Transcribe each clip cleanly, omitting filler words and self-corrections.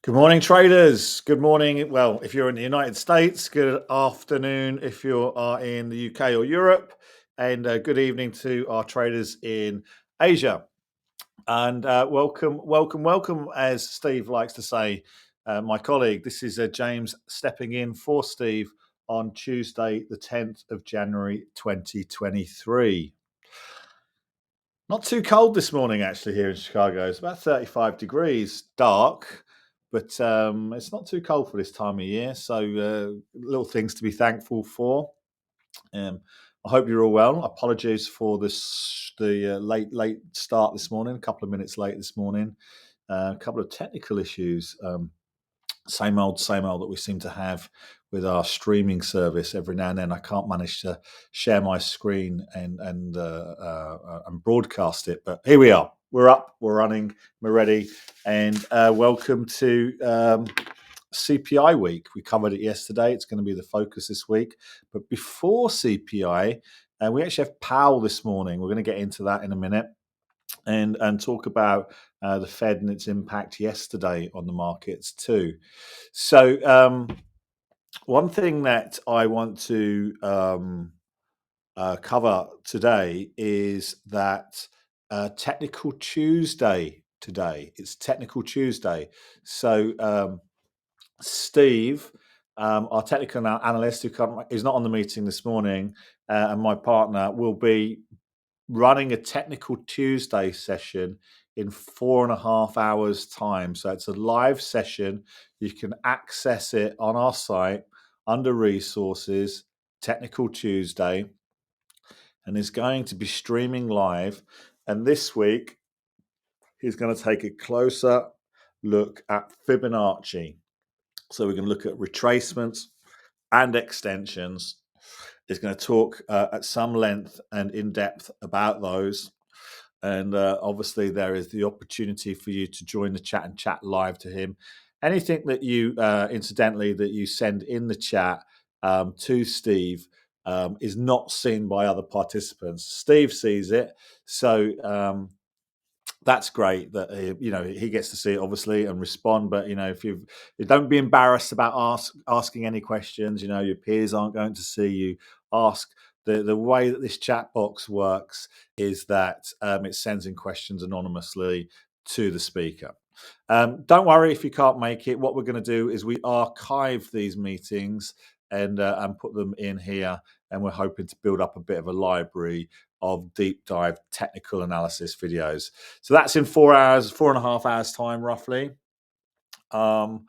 Good morning, traders. Good morning. Well, if you're in the United States, good afternoon if you are in the UK or Europe, and good evening to our traders in Asia. And welcome, as Steve likes to say, my colleague. This is James stepping in for Steve on Tuesday, the 10th of January, 2023. Not too cold this morning, actually, here in Chicago. It's about 35 degrees, dark, but it's not too cold for this time of year. So, little things to be thankful for. I hope you're all well. Apologies for the late start this morning. A couple of minutes late this morning. A couple of technical issues. Same old that we seem to have with our streaming service. Every now and then, I can't manage to share my screen and broadcast it. But here we are. We're up. We're running. We're ready. And welcome to CPI week. We covered it yesterday. It's going to be the focus this week. But before CPI, we actually have Powell this morning. We're going to get into that in a minute and talk about the Fed and its impact yesterday on the markets too. So one thing that I want to cover today is that Technical Tuesday today. It's Technical Tuesday. So Steve, our technical analyst who is not on the meeting this morning, and my partner will be running a Technical Tuesday session in 4.5 hours time. So it's a live session. You can access it on our site under resources, Technical Tuesday, and is going to be streaming live. And this week, he's going to take a closer look at Fibonacci. So we're going to look at retracements and extensions. He's going to talk at some length and in depth about those. And obviously, there is the opportunity for you to join the chat and chat live to him. Anything that you, incidentally, that you send in the chat to Steve is not seen by other participants. Steve sees it, so that's great that he gets to see it obviously and respond. But if you don't be embarrassed about asking any questions. Your peers aren't going to see you ask. The way that this chat box works is that it sends in questions anonymously to the speaker. Don't worry if you can't make it. What we're going to do is we archive these meetings and put them in here, and we're hoping to build up a bit of a library of deep dive technical analysis videos. So that's in 4.5 hours time, roughly. On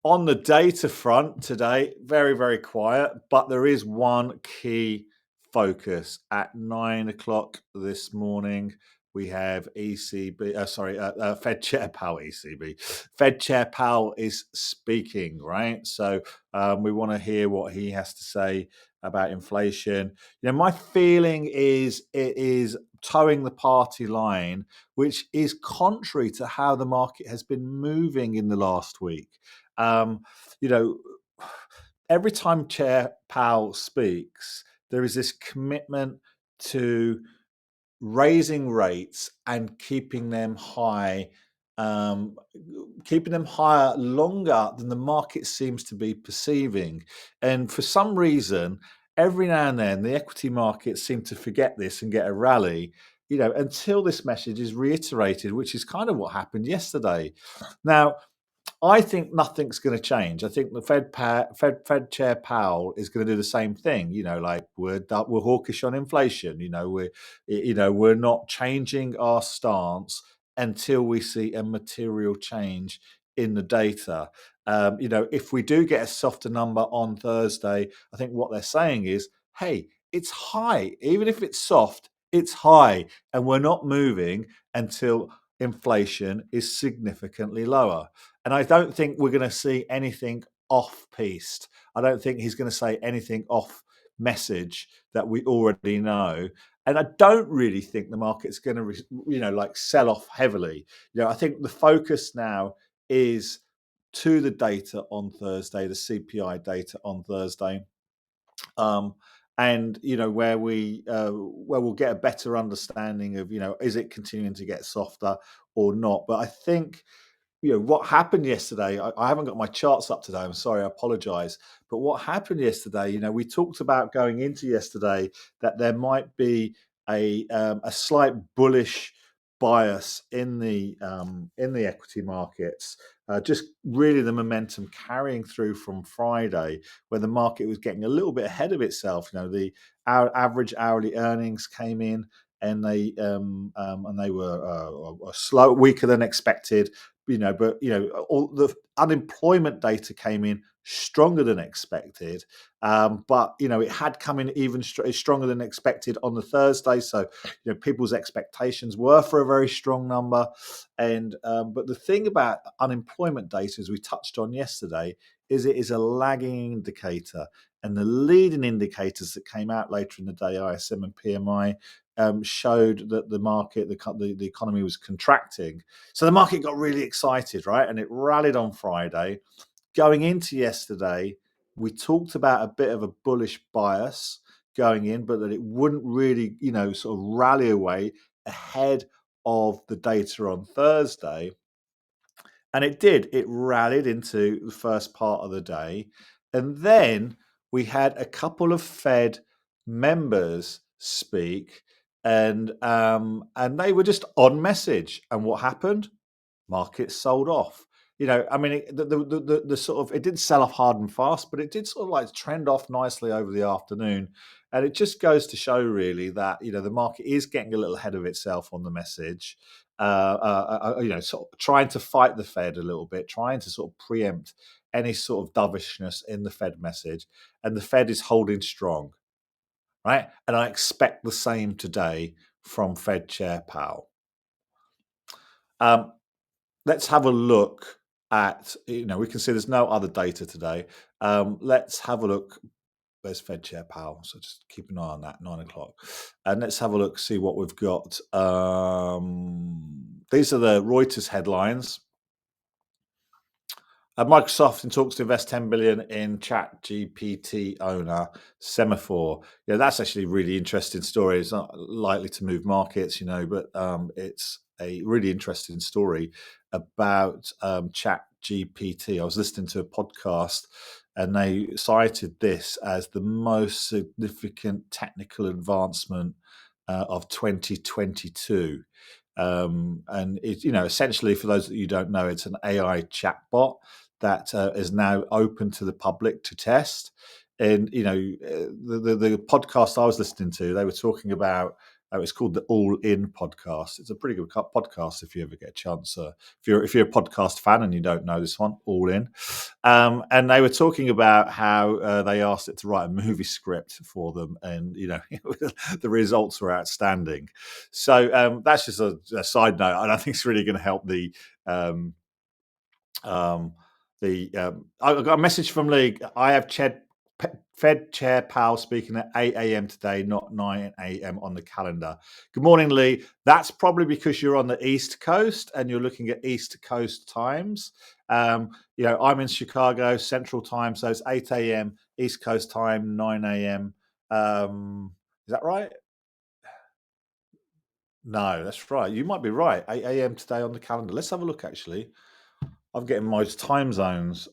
the data front today, very, very quiet, but there is one key focus. At 9 o'clock this morning, we have Fed Chair Powell, ECB. Fed Chair Powell is speaking, right? So we want to hear what he has to say about inflation. My feeling is it is towing the party line, which is contrary to how the market has been moving in the last week. Um, you know, every time Chair Powell speaks, there is this commitment to raising rates and keeping them high, keeping them higher longer than the market seems to be perceiving. And for some reason, every now and then, the equity markets seem to forget this and get a rally. Until this message is reiterated, which is kind of what happened yesterday. Now, I think nothing's going to change. I think the Fed Chair Powell is going to do the same thing. Like we're hawkish on inflation. We're not changing our stance until we see a material change in the data. If we do get a softer number on Thursday, I think what they're saying is, hey, it's high. Even if it's soft, it's high, and we're not moving until inflation is significantly lower. And I don't think we're going to see anything off-piste. I don't think he's going to say anything off message that we already know. And I don't really think the market's going to, sell off heavily. I think the focus now is to the data on Thursday, the CPI data on Thursday. And where we'll get a better understanding of is it continuing to get softer or not. But I think what happened yesterday. I haven't got my charts up today. I'm sorry, I apologize. But what happened yesterday? We talked about going into yesterday that there might be a slight bullish bias in the equity markets. Just really the momentum carrying through from Friday, where the market was getting a little bit ahead of itself. Our average hourly earnings came in, and they were slow, weaker than expected. But all the unemployment data came in stronger than expected. But it had come in even stronger than expected on the Thursday. So people's expectations were for a very strong number. And but the thing about unemployment data, as we touched on yesterday, is it is a lagging indicator. And the leading indicators that came out later in the day, ISM and PMI, showed that the economy was contracting. So the market got really excited, right? And it rallied on Friday. Going into yesterday, we talked about a bit of a bullish bias going in, but that it wouldn't really, sort of rally away ahead of the data on Thursday. And it did. It rallied into the first part of the day. And then we had a couple of Fed members speak, and they were just on message. And what happened? Markets sold off. I mean, the sort of, it did sell off hard and fast, but it did sort of like trend off nicely over the afternoon. And it just goes to show really that the market is getting a little ahead of itself on the message. Sort of trying to fight the Fed a little bit, trying to sort of preempt any sort of dovishness in the Fed message, and the Fed is holding strong, right? And I expect the same today from Fed Chair Powell. Um, let's have a look at, we can see there's no other data today. Let's have a look. Where's Fed Chair Powell? So just keep an eye on that, 9 o'clock. And let's have a look, see what we've got. These are the Reuters headlines. Microsoft in talks to invest 10 billion in Chat GPT owner Semaphore. Yeah, that's actually a really interesting story. It's not likely to move markets, but it's a really interesting story about Chat GPT. I was listening to a podcast, and they cited this as the most significant technical advancement of 2022. And it's, essentially, for those that you don't know, it's an AI chatbot that is now open to the public to test. And the podcast I was listening to, they were talking about. It's called the All In podcast. It's a pretty good podcast if you ever get a chance. If you're a podcast fan and you don't know this one, All In. And they were talking about how they asked it to write a movie script for them, and the results were outstanding. So that's just a side note, and I think it's really going to help the. I got a message from Lee. I have Fed Chair Powell speaking at 8 a.m. today, not 9 a.m. on the calendar. Good morning, Lee. That's probably because you're on the East Coast and you're looking at East Coast times. I'm in Chicago, Central Time, so it's 8 a.m. East Coast time, 9 a.m. Is that right? No, that's right. You might be right. 8 a.m. today on the calendar. Let's have a look, actually. I'm getting my time zones.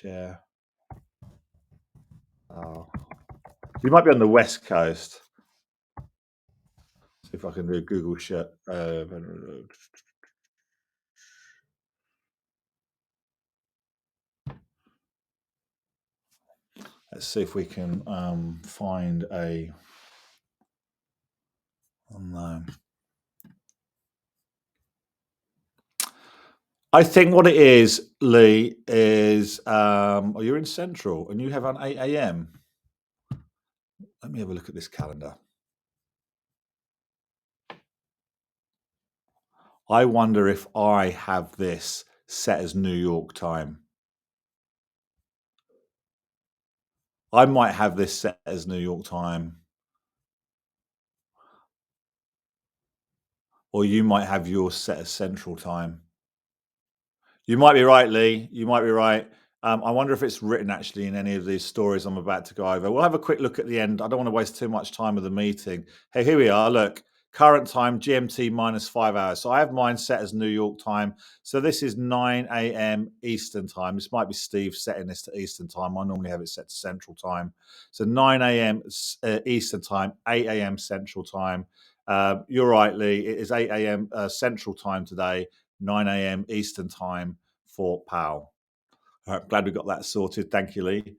Yeah. Oh. You might be on the West Coast. See if I can do a Google shit. Let's see if we can find a. Oh, no. I think what it is, Lee, is you're in Central and you have on 8 a.m. Let me have a look at this calendar. I wonder if I have this set as New York time. I might have this set as New York time. Or you might have yours set as Central time. You might be right, Lee. You might be right. I wonder if it's written actually in any of these stories I'm about to go over. We'll have a quick look at the end. I don't want to waste too much time with the meeting. Hey, here we are. Look, Current time, GMT minus 5 hours. So I have mine set as New York time. So this is 9 a.m. Eastern time. This might be Steve setting this to Eastern time. I normally have it set to Central time. So 9 a.m. Eastern time, 8 a.m. Central time. You're right, Lee. It is 8 a.m. Central time today, 9 a.m. Eastern time for Powell. All right, glad we got that sorted. Thank you, Lee.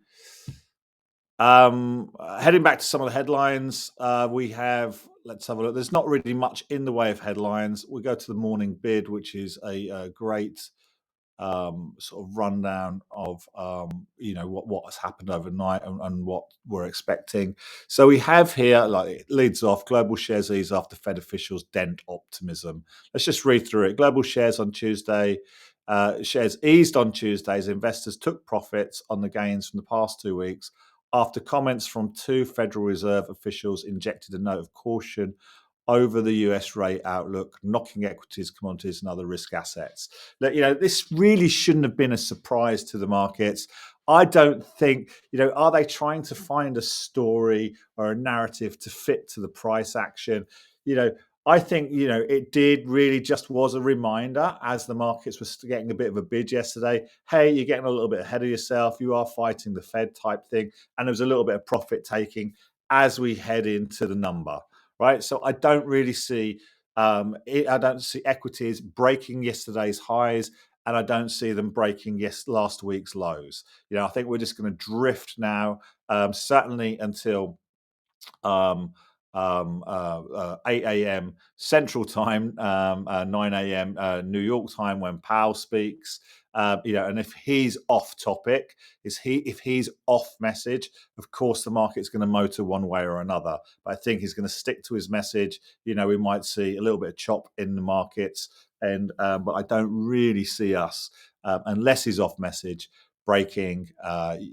Heading back to some of the headlines, we have, let's have a look. There's not really much in the way of headlines. We go to the morning bid, which is a great sort of rundown of what has happened overnight and what we're expecting. So we have here, like, it leads off, global shares ease after Fed officials dent optimism. Let's just read through it. Global shares on Tuesday. Shares eased on Tuesday as investors took profits on the gains from the past 2 weeks after comments from two Federal Reserve officials injected a note of caution over the US rate outlook, knocking equities, commodities, and other risk assets. This really shouldn't have been a surprise to the markets. I don't think, are they trying to find a story or a narrative to fit to the price action? I think, it did really just was a reminder as the markets were getting a bit of a bid yesterday. Hey, you're getting a little bit ahead of yourself. You are fighting the Fed type thing. And there was a little bit of profit taking as we head into the number. Right, so I don't really see I don't see equities breaking yesterday's highs, and I don't see them breaking last week's lows. I think we're just going to drift now, certainly until 8 a.m. Central Time, 9 a.m. New York time when Powell speaks. And if he's off topic, if he's off message, of course the market's going to motor one way or another. But I think he's going to stick to his message. We might see a little bit of chop in the markets, but I don't really see us unless he's off message breaking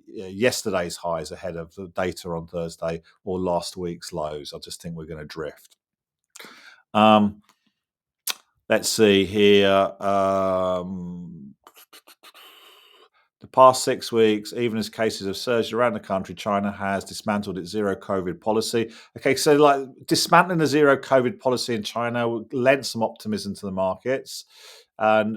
yesterday's highs ahead of the data on Thursday or last week's lows. I just think we're going to drift. Let's see here. The past 6 weeks, even as cases have surged around the country, China has dismantled its zero COVID policy. Okay, so like dismantling the zero COVID policy in China lent some optimism to the markets. And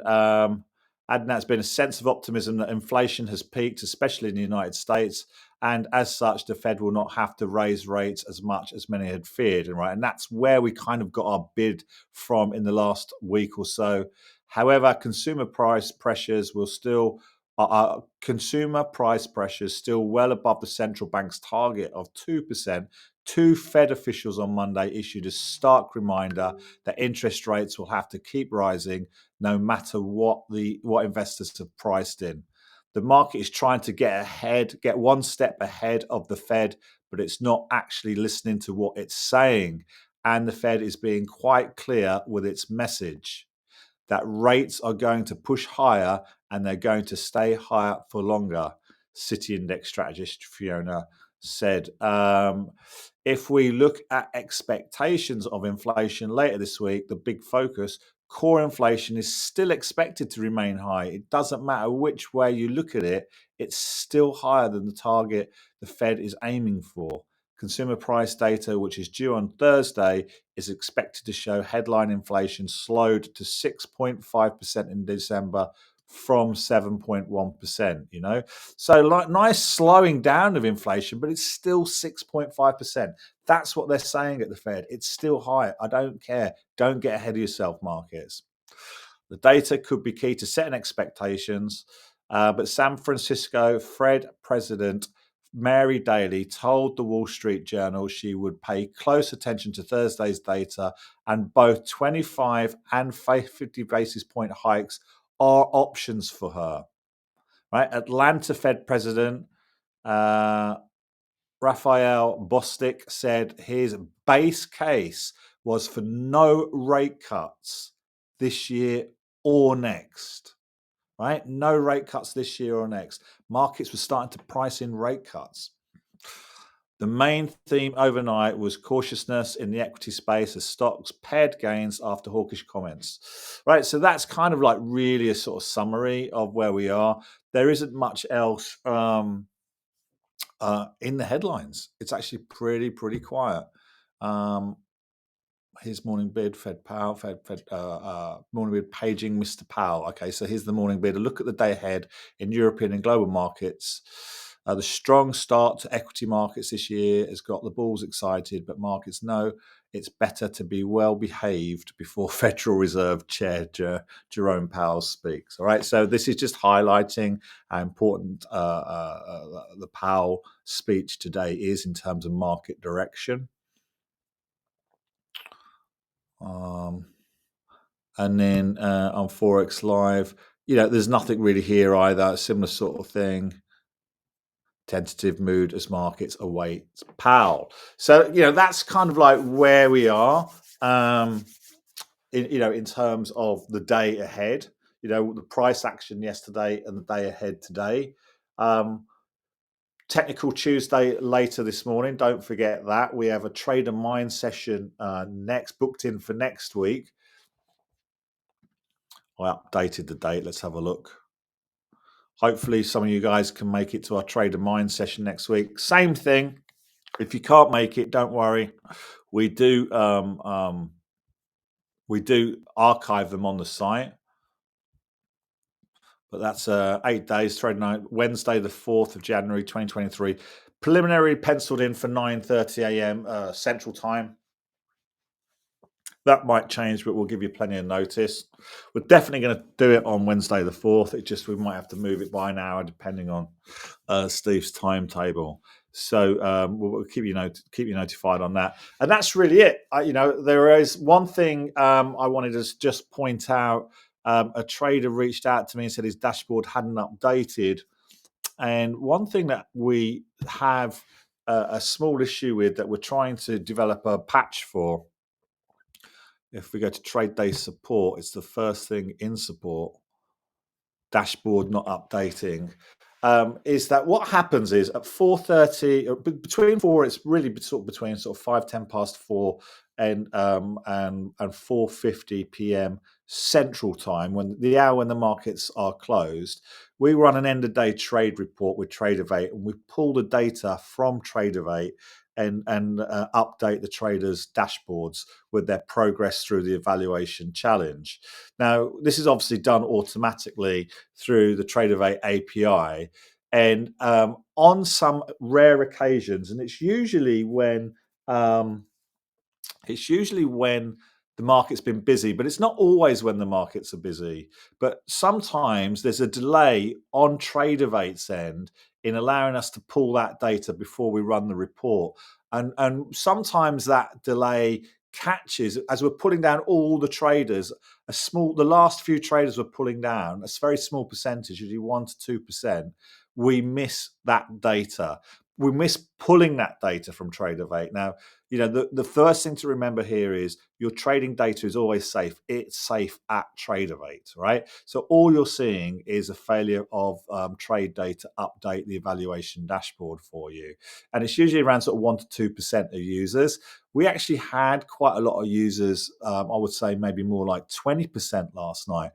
that's been a sense of optimism that inflation has peaked, especially in the United States. And as such, the Fed will not have to raise rates as much as many had feared. And that's where we kind of got our bid from in the last week or so. However, consumer price pressures still well above the central bank's target of 2%. Two Fed officials on Monday issued a stark reminder that interest rates will have to keep rising no matter what investors have priced in. The market is trying to get one step ahead of the Fed, but it's not actually listening to what it's saying. And the Fed is being quite clear with its message that rates are going to push higher and they're going to stay higher for longer, City Index strategist Fiona said. If we look at expectations of inflation later this week, the big focus, core inflation is still expected to remain high. It doesn't matter which way you look at it, it's still higher than the target the Fed is aiming for. Consumer price data, which is due on Thursday, is expected to show headline inflation slowed to 6.5% in December from 7.1%, So like nice slowing down of inflation, but it's still 6.5%. That's what they're saying at the Fed. It's still high. I don't care. Don't get ahead of yourself, markets. The data could be key to setting expectations, but San Francisco Fed President Mary Daly told the Wall Street Journal she would pay close attention to Thursday's data, and both 25 and 50 basis point hikes are options for her. Right? Atlanta Fed President Raphael Bostic said his base case was for no rate cuts this year or next. Right? No rate cuts this year or next. Markets were starting to price in rate cuts. The main theme overnight was cautiousness in the equity space as stocks paired gains after hawkish comments. Right, so that's kind of like really a sort of summary of where we are. There isn't much else in the headlines. It's actually pretty quiet. Here's morning bid, Fed Powell, morning bid paging Mr. Powell. Okay, so here's the morning bid. A look at the day ahead in European and global markets. The strong start to equity markets this year has got the bulls excited, but markets know it's better to be well behaved before Federal Reserve Chair Jerome Powell speaks. All right, so this is just highlighting how important the Powell speech today is in terms of market direction. And then on Forex Live, there's nothing really here either. Similar sort of thing. Tentative mood as markets await Powell. So that's kind of like where we are. In terms of the day ahead. The price action yesterday and the day ahead today. Technical Tuesday later this morning. Don't forget that we have a trader mind session booked in for next week. I updated the date. Let's have a look. Hopefully some of you guys can make it to our trader mind session next week. Same thing. If you can't make it, don't worry. We do archive them on the site. But that's 8 days, trading night, Wednesday, the 4th of January, 2023. Preliminary penciled in for 9:30 a.m. Central Time. That might change, but we'll give you plenty of notice. We're definitely going to do it on Wednesday the 4th. We might have to move it by an hour depending on Steve's timetable. So we'll keep you notified on that. And that's really it. There is one thing I wanted to just point out. A trader reached out to me and said his dashboard hadn't updated. And one thing that we have a small issue with that we're trying to develop a patch for. If we go to trade day support, it's the first thing in support. Dashboard not updating. Is that what happens is at 4:30 or between 4, it's really between 5:10 past 4 and 4:50 p.m. Central Time, when the hour when the markets are closed. We run an end of day trade report with Tradeovate, and we pull the data from Tradeovate and update the traders' dashboards with their progress through the evaluation challenge. Now, this is obviously done automatically through the Tradeovate API, and on some rare occasions, and it's usually when the market's been busy, but it's not always when the markets are busy. But sometimes there's a delay on Tradeovate's end in allowing us to pull that data before we run the report. And sometimes that delay catches as we're pulling down all the traders. The last few traders we're pulling down, a very small percentage, usually 1 to 2%. We miss that data. We miss pulling that data from Tradeovate. Now, the first thing to remember here is your trading data is always safe. It's safe at Tradeovate, right? So all you're seeing is a failure of trade data update the evaluation dashboard for you. And it's usually around 1 to 2% of users. We actually had quite a lot of users, I would say maybe more like 20% last night,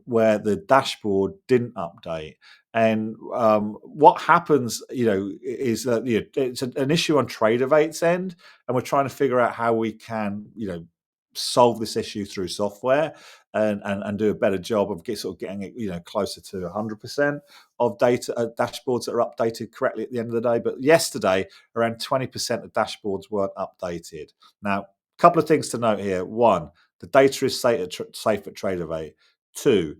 where the dashboard didn't update. And what happens, is that it's an issue on Tradeovate's end, and we're trying to figure out how we can, solve this issue through software and do a better job of getting it, closer to 100% of data dashboards that are updated correctly at the end of the day. But yesterday, around 20% of dashboards weren't updated. Now, a couple of things to note here. One, the data is safe at Tradeovate. Two,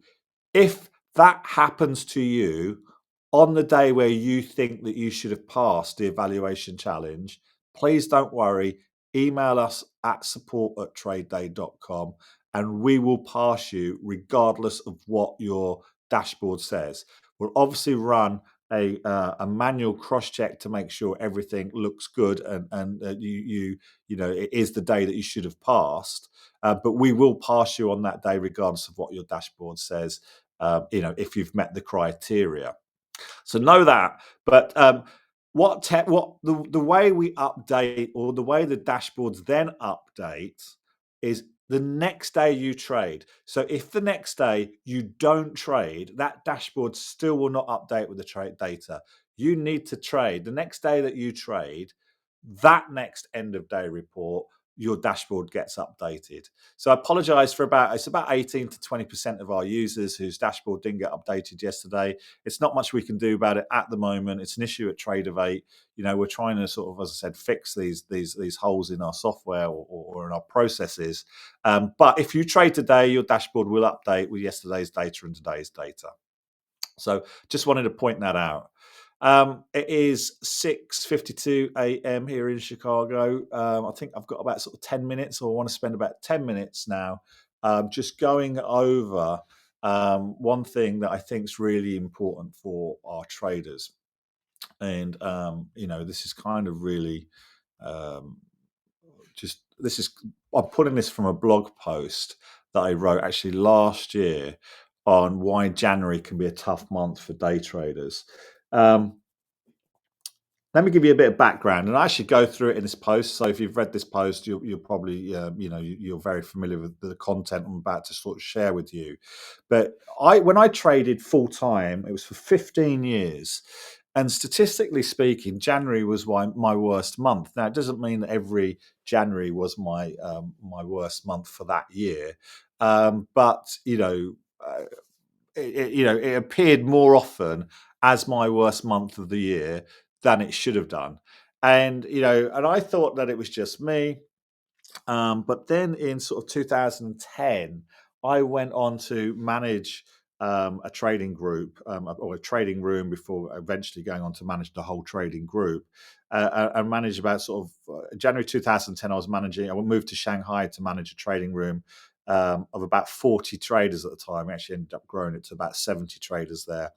if that happens to you on the day where you think that you should have passed the evaluation challenge, please don't worry. Email us at support@tradeday.com and we will pass you regardless of what your dashboard says. We'll obviously run a manual cross check to make sure everything looks good and it is the day that you should have passed. But we will pass you on that day regardless of what your dashboard says. If you've met the criteria. So know that. But the way we update, or the way the dashboards then update, is the next day you trade. So if the next day you don't trade, that dashboard still will not update with the trade data. You need to trade the next day that you trade. That next end of day report, your dashboard gets updated. So I apologize for it's about 18 to 20% of our users whose dashboard didn't get updated yesterday. It's not much we can do about it at the moment. It's an issue at Tradeovate. We're trying to sort of, as I said, fix these holes in our software or in our processes. But if you trade today, your dashboard will update with yesterday's data and today's data. So just wanted to point that out. It is 6:52 a.m. here in Chicago. I think I've got about sort of 10 minutes, or I want to spend about 10 minutes now just going over one thing that I think is really important for our traders. And, this is kind of really um, I'm putting this from a blog post that I wrote actually last year on why January can be a tough month for day traders. Um, Let me give you a bit of background, and I actually go through it in this post. So if you've read this post, you'll probably, you're very familiar with the content I'm about to sort of share with you. But when I traded full time, it was for 15 years, and statistically speaking, January was my worst month. Now, it doesn't mean that every January was my worst month for that year, but it appeared more often as my worst month of the year than it should have done. And I thought that it was just me. But then in sort of 2010, I went on to manage a trading group or a trading room before eventually going on to manage the whole trading group. And manage about sort of January 2010, I moved to Shanghai to manage a trading room of about 40 traders at the time. We actually ended up growing it to about 70 traders there.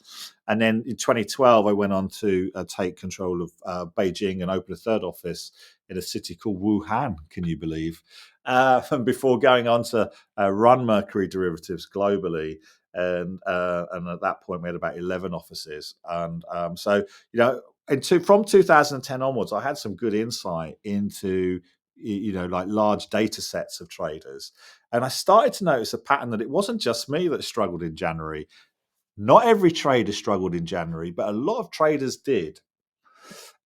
And then in 2012, I went on to take control of Beijing and open a third office in a city called Wuhan. Can you believe? And before going on to run Mercury derivatives globally. And at that point, we had about 11 offices. And so, from 2010 onwards, I had some good insight into like large data sets of traders, and I started to notice a pattern that it wasn't just me that struggled in January. Not every trader struggled in January, but a lot of traders did.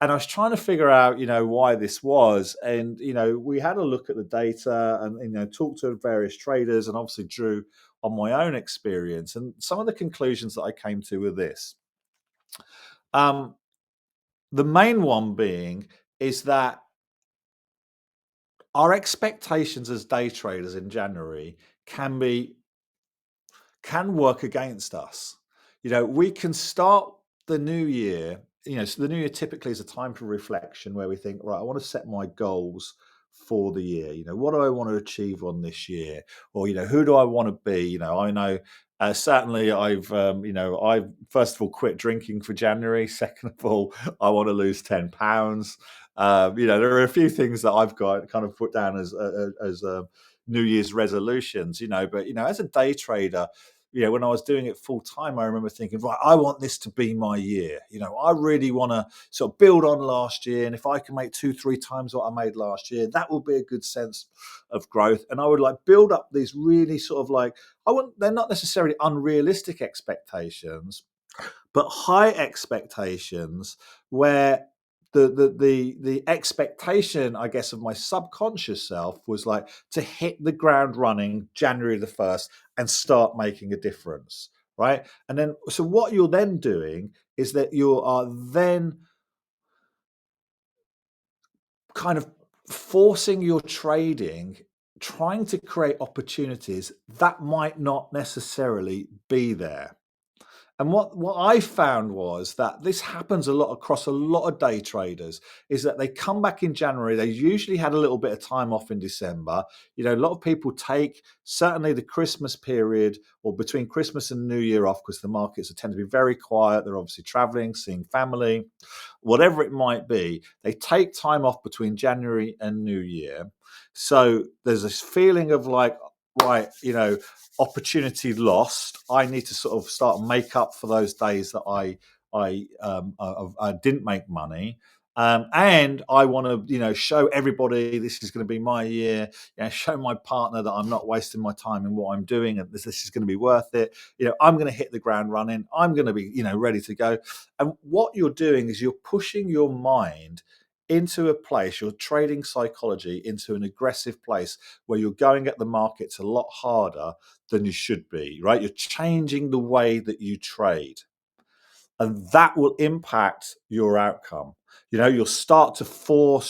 And I was trying to figure out, why this was. And, we had a look at the data and, talked to various traders and obviously drew on my own experience. And some of the conclusions that I came to were this. The main one being is that our expectations as day traders in January can work against us. We can start the new year. So the new year typically is a time for reflection where we think, right, I want to set my goals for the year. What do I want to achieve on this year? Or, who do I want to be? I know certainly I've first of all quit drinking for January. Second of all, I want to lose 10 pounds. There are a few things that I've got kind of put down as New Year's resolutions, but, as a day trader, when I was doing it full time, I remember thinking, right, I want this to be my year. I really want to sort of build on last year. And if I can make 2-3 times what I made last year, that will be a good sense of growth. And I would like build up these really sort of like, they're not necessarily unrealistic expectations, but high expectations where the expectation, I guess, of my subconscious self was like to hit the ground running January the 1st and start making a difference, right? And then, so what you're then doing is that you are then kind of forcing your trading, trying to create opportunities that might not necessarily be there. And what I found was that this happens a lot across a lot of day traders, is that they come back in January. They usually had a little bit of time off in December. A lot of people take certainly the Christmas period or between Christmas and New Year off because the markets tend to be very quiet. They're obviously traveling, seeing family, whatever it might be. They take time off between January and New Year. So there's this feeling of like, right, opportunity lost. I need to sort of start make up for those days that I didn't make money. And I want to, show everybody this is going to be my year. Show my partner that I'm not wasting my time in what I'm doing, and this is going to be worth it. I'm going to hit the ground running. I'm going to be, ready to go. And what you're doing is you're pushing your mind into a place, your trading psychology into an aggressive place where you're going at the markets a lot harder than you should be, right? You're changing the way that you trade, and that will impact your outcome. You'll start to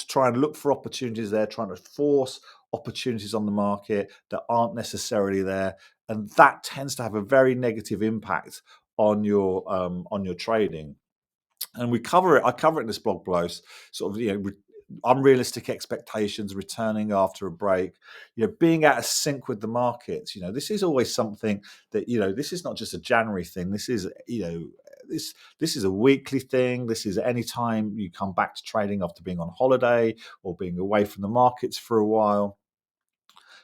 try and look for opportunities there, trying to force opportunities on the market that aren't necessarily there, and that tends to have a very negative impact on your trading. And we cover it. I cover it in this blog post. Sort of, unrealistic expectations, returning after a break, being out of sync with the markets. This is always something that this is not just a January thing. This is this is a weekly thing. This is any time you come back to trading after being on holiday or being away from the markets for a while.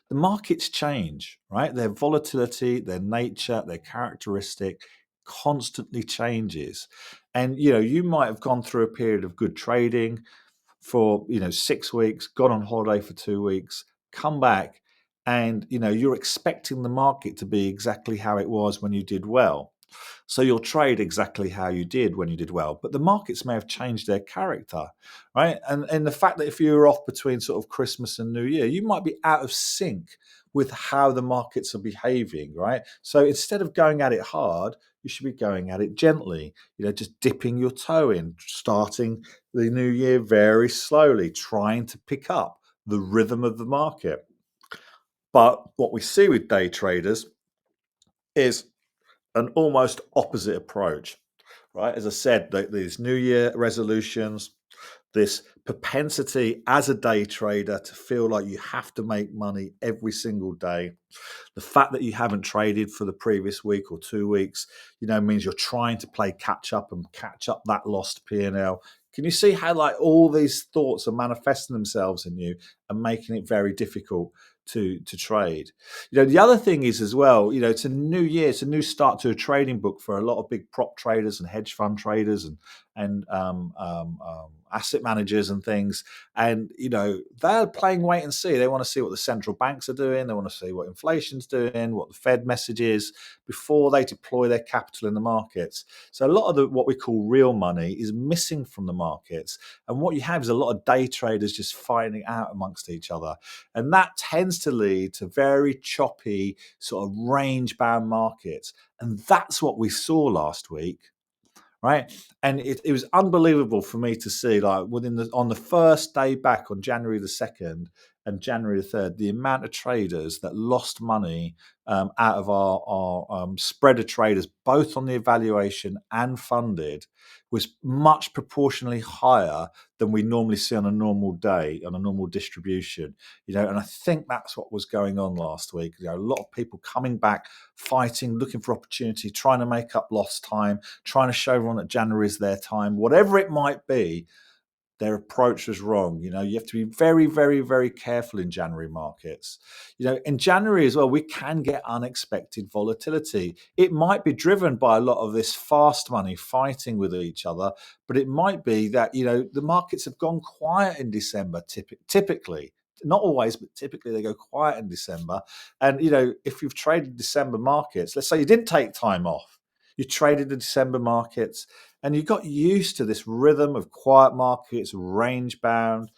The markets change, right? Their volatility, their nature, their characteristic constantly changes. And you might have gone through a period of good trading for 6 weeks, gone on holiday for 2 weeks, come back, and you're expecting the market to be exactly how it was when you did well. So you'll trade exactly how you did when you did well, but the markets may have changed their character, right? And the fact that if you're off between sort of Christmas and New Year, you might be out of sync with how the markets are behaving, right? So instead of going at it hard, you should be going at it gently, just dipping your toe in, starting the new year very slowly, trying to pick up the rhythm of the market. But what we see with day traders is an almost opposite approach, right? As I said, these New Year resolutions, this propensity as a day trader to feel like you have to make money every single day. The fact that you haven't traded for the previous week or 2 weeks, means you're trying to play catch up and catch up that lost P&L. Can you see how like all these thoughts are manifesting themselves in you and making it very difficult to trade? The other thing is as well, it's a new year, it's a new start to a trading book for a lot of big prop traders and hedge fund traders and asset managers and things. And they're playing wait and see. They want to see what the central banks are doing. They want to see what inflation's doing, what the Fed message is before they deploy their capital in the markets. So a lot of what we call real money is missing from the markets. And what you have is a lot of day traders just fighting it out amongst each other. And that tends to lead to very choppy, sort of range bound markets. And that's what we saw last week. Right. And it was unbelievable for me to see, like on the first day back on January the 2nd and January the 3rd, the amount of traders that lost money out of our spread of traders, both on the evaluation and funded, was much proportionally higher than we normally see on a normal day, on a normal distribution. And I think that's what was going on last week. A lot of people coming back, fighting, looking for opportunity, trying to make up lost time, trying to show everyone that January is their time, whatever it might be. Their approach was wrong. You have to be very, very, very careful in January markets. In January as well, we can get unexpected volatility. It might be driven by a lot of this fast money fighting with each other, but it might be that, the markets have gone quiet in December, typically. Not always, but typically they go quiet in December. And, if you've traded December markets, let's say you didn't take time off, you traded the December markets, and you got used to this rhythm of quiet markets, range bound,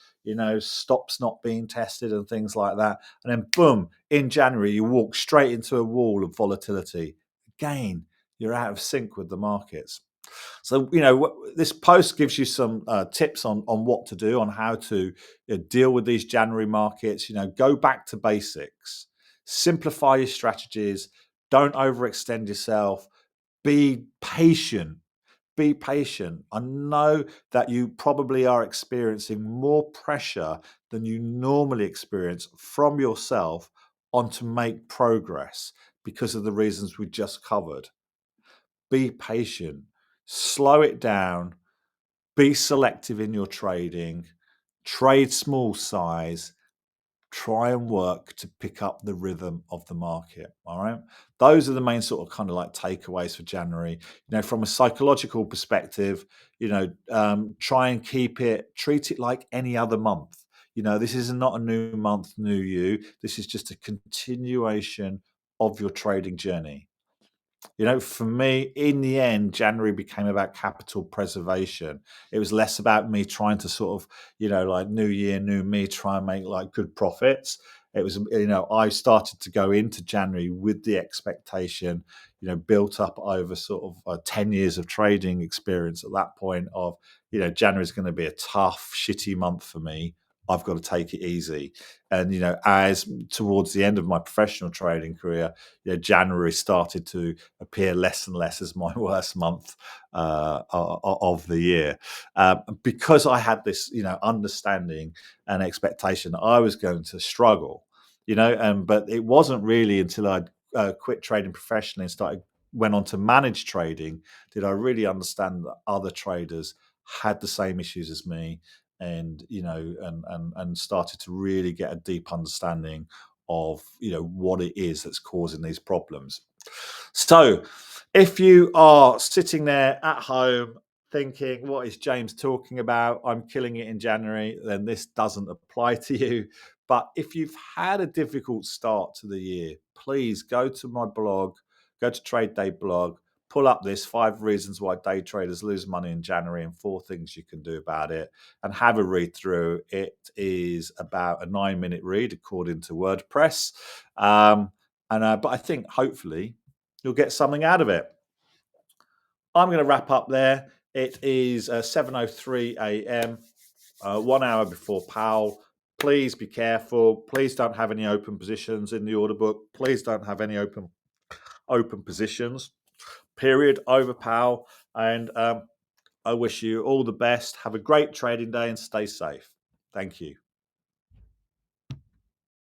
stops not being tested and things like that. And then boom, in January, you walk straight into a wall of volatility. Again, you're out of sync with the markets. So, this post gives you some tips on what to do, on how to deal with these January markets. Go back to basics, simplify your strategies, don't overextend yourself, be patient. Be patient. I know that you probably are experiencing more pressure than you normally experience from yourself on to make progress because of the reasons we just covered. Be patient. Slow it down. Be selective in your trading. Trade small size. Try and work to pick up the rhythm of the market. All right. Those are the main sort of kind of like takeaways for January. From a psychological perspective, try and treat it like any other month. This is not a new month, new you. This is just a continuation of your trading journey. For me, in the end, January became about capital preservation. It was less about me trying to sort of, like new year, new me, try and make like good profits. It was, I started to go into January with the expectation, built up over sort of 10 years of trading experience at that point of, January is going to be a tough, shitty month for me. I've got to take it easy. And, as towards the end of my professional trading career, January started to appear less and less as my worst month of the year, because I had this, understanding and expectation that I was going to struggle, but it wasn't really until I quit trading professionally and went on to manage trading did I really understand that other traders had the same issues as me, and and started to really get a deep understanding of what it is that's causing these problems. So, if you are sitting there at home thinking, what is James talking about? I'm killing it in January, then this doesn't apply to you. But if you've had a difficult start to the year, please go to my blog, go to Trade Day blog, pull up this 5 reasons why day traders lose money in January and 4 things you can do about it, and have a read through. It is about a 9-minute read according to WordPress. But I think hopefully you'll get something out of it. I'm going to wrap up there. It is 7:03 a.m., 1 hour before Powell. Please be careful. Please don't have any open positions in the order book. Please don't have any open positions. Period. Over Powell. And I wish you all the best. Have a great trading day and stay safe. Thank you.